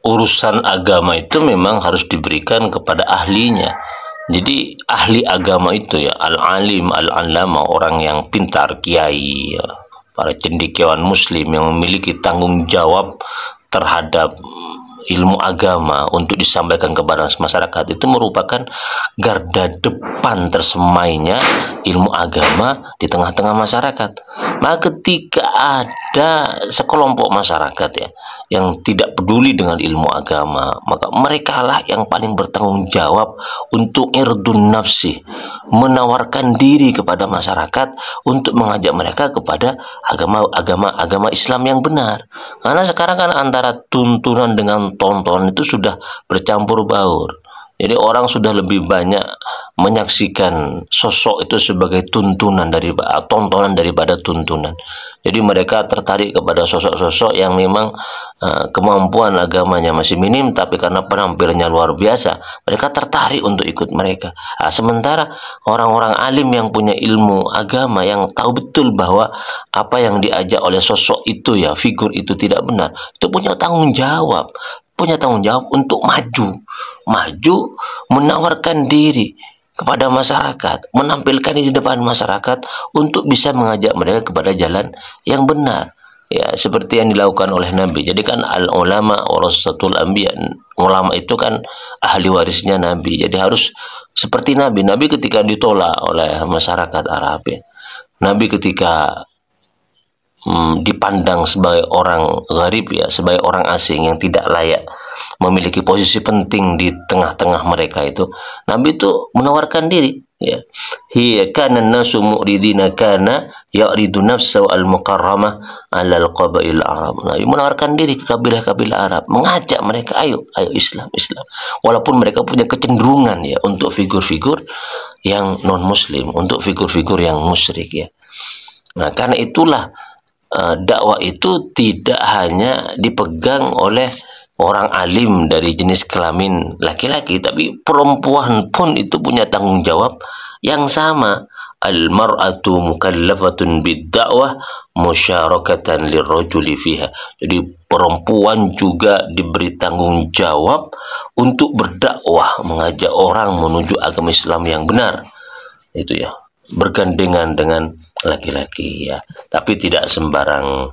urusan agama itu memang harus diberikan kepada ahlinya. Jadi ahli agama itu ya al-alim, al-allama, orang yang pintar, kiai, ya, para cendekiawan muslim yang memiliki tanggung jawab terhadap ilmu agama untuk disampaikan kepada masyarakat, itu merupakan garda depan tersemainya ilmu agama di tengah-tengah masyarakat. Maka ketika ada sekelompok masyarakat ya yang tidak peduli dengan ilmu agama, maka merekalah yang paling bertanggung jawab untuk irdun nafsi, menawarkan diri kepada masyarakat untuk mengajak mereka kepada agama Islam yang benar. Karena sekarang kan antara tuntunan dengan tontonan itu sudah bercampur baur. Jadi orang sudah lebih banyak menyaksikan sosok itu sebagai tontonan daripada tuntunan. Jadi mereka tertarik kepada sosok-sosok yang memang kemampuan agamanya masih minim, tapi karena penampilannya luar biasa, mereka tertarik untuk ikut mereka. Sementara orang-orang alim yang punya ilmu agama, yang tahu betul bahwa apa yang diajak oleh sosok itu ya, figur itu tidak benar, itu punya tanggung jawab untuk maju menawarkan diri kepada masyarakat, menampilkan di depan masyarakat untuk bisa mengajak mereka kepada jalan yang benar. Ya, seperti yang dilakukan oleh Nabi. Jadi kan al-ulama warasatul anbiya. Ulama itu kan ahli warisnya Nabi. Jadi harus seperti Nabi. Nabi ketika ditolak oleh masyarakat Arab ya. Nabi ketika dipandang sebagai orang gharib ya, sebagai orang asing yang tidak layak memiliki posisi penting di tengah-tengah mereka itu, Nabi itu menawarkan diri ya. Hiya kana an-nasu mu'ridina kana ya'ridu nafsa al-mukarramah 'ala al-qabail Arab. Nabi menawarkan diri ke kabilah-kabilah Arab, mengajak mereka, ayo Islam. Walaupun mereka punya kecenderungan ya untuk figur-figur yang non muslim, untuk figur-figur yang musyrik ya. Nah, karena itulah dakwah itu tidak hanya dipegang oleh orang alim dari jenis kelamin laki-laki, tapi perempuan pun itu punya tanggung jawab yang sama. Al-mar'atu mukallafatun bid-da'wah musyarakatan lirrajuli fiha. Jadi perempuan juga diberi tanggung jawab untuk berdakwah, mengajak orang menuju agama Islam yang benar. Itu ya, bergandengan dengan laki-laki ya, tapi tidak sembarang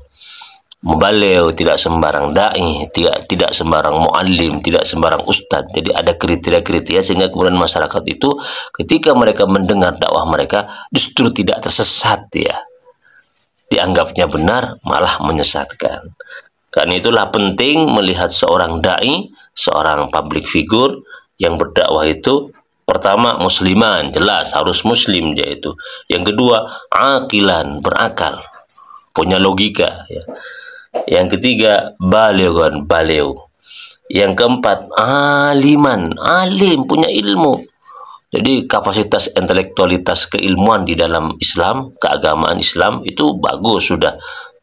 mubaligh, tidak sembarang dai, tidak sembarang muallim, tidak sembarang ustadz. Jadi ada kriteria-kriteria sehingga kemudian masyarakat itu ketika mereka mendengar dakwah mereka justru tidak tersesat ya, dianggapnya benar malah menyesatkan. Karena itulah penting melihat seorang dai, seorang public figure yang berdakwah itu, pertama musliman, jelas harus muslim dia itu. Yang kedua aqilan, berakal, punya logika ya. Yang ketiga balighan, baligh. Yang keempat aliman, alim, punya ilmu. Jadi kapasitas intelektualitas keilmuan di dalam Islam, keagamaan Islam itu bagus sudah.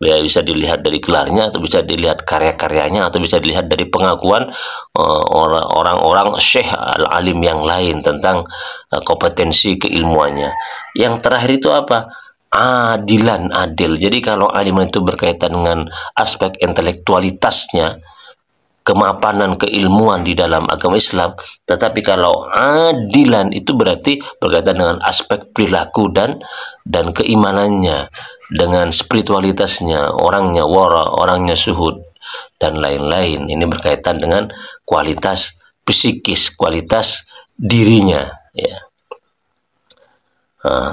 Ya, bisa dilihat dari gelarnya, atau bisa dilihat karya-karyanya, atau bisa dilihat dari pengakuan orang-orang syekh al-alim yang lain tentang kompetensi keilmuannya. Yang terakhir itu apa? Adilan, adil. Jadi kalau alim itu berkaitan dengan aspek intelektualitasnya, kemapanan keilmuan di dalam agama Islam, tetapi kalau adilan itu berarti berkaitan dengan aspek perilaku dan keimanannya, dengan spiritualitasnya, orangnya wara, orangnya suhud dan lain-lain. Ini berkaitan dengan kualitas psikis, kualitas dirinya ya.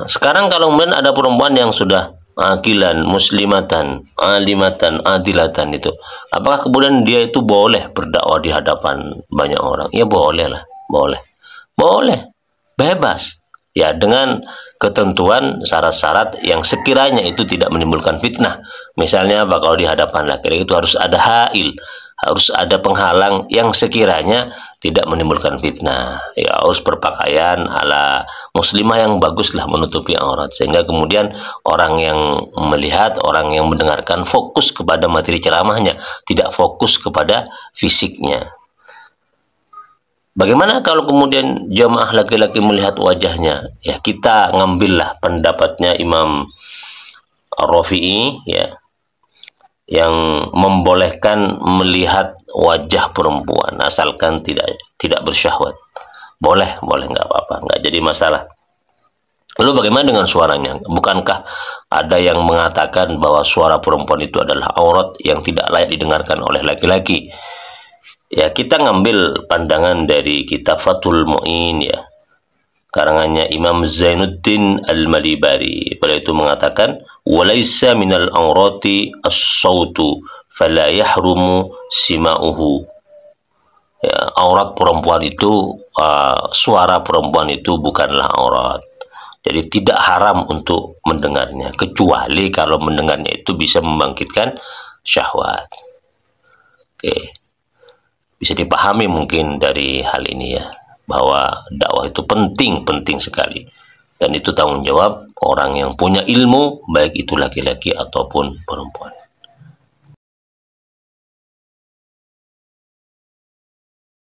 Sekarang kalau kemudian ada perempuan yang sudah akilan, muslimatan, alimatan, adilatan itu, apakah kemudian dia itu boleh berdakwah di hadapan banyak orang? Ya boleh lah, boleh, bebas ya, dengan ketentuan syarat-syarat yang sekiranya itu tidak menimbulkan fitnah. Misalnya kalau di hadapan laki-laki itu harus ada hail, harus ada penghalang yang sekiranya tidak menimbulkan fitnah ya, harus berpakaian ala muslimah yang baguslah, menutupi aurat, sehingga kemudian orang yang melihat, orang yang mendengarkan fokus kepada materi ceramahnya, tidak fokus kepada fisiknya. Bagaimana kalau kemudian jamaah laki-laki melihat wajahnya? Ya, kita ngambillah pendapatnya Imam Ar-Rafi'i ya. yang membolehkan melihat wajah perempuan asalkan tidak bersyahwat. Boleh nggak apa-apa, nggak jadi masalah. Lalu bagaimana dengan suaranya? Bukankah ada yang mengatakan bahwa suara perempuan itu adalah aurat yang tidak layak didengarkan oleh laki-laki? Ya, kita ngambil pandangan dari kitab Fathul Mu'in, ya, karangannya Imam Zainuddin Al-Malibari. Pada itu mengatakan, "Walaysa minal aurati as-sautu fala yahrumu sima'uhu." Ya, aurat perempuan itu, suara perempuan itu bukanlah aurat. Jadi tidak haram untuk mendengarnya, kecuali kalau mendengarnya itu bisa membangkitkan syahwat. Oke. Bisa dipahami mungkin dari hal ini, ya, bahwa dakwah itu penting sekali. Dan itu tanggung jawab orang yang punya ilmu, baik itu laki-laki ataupun perempuan.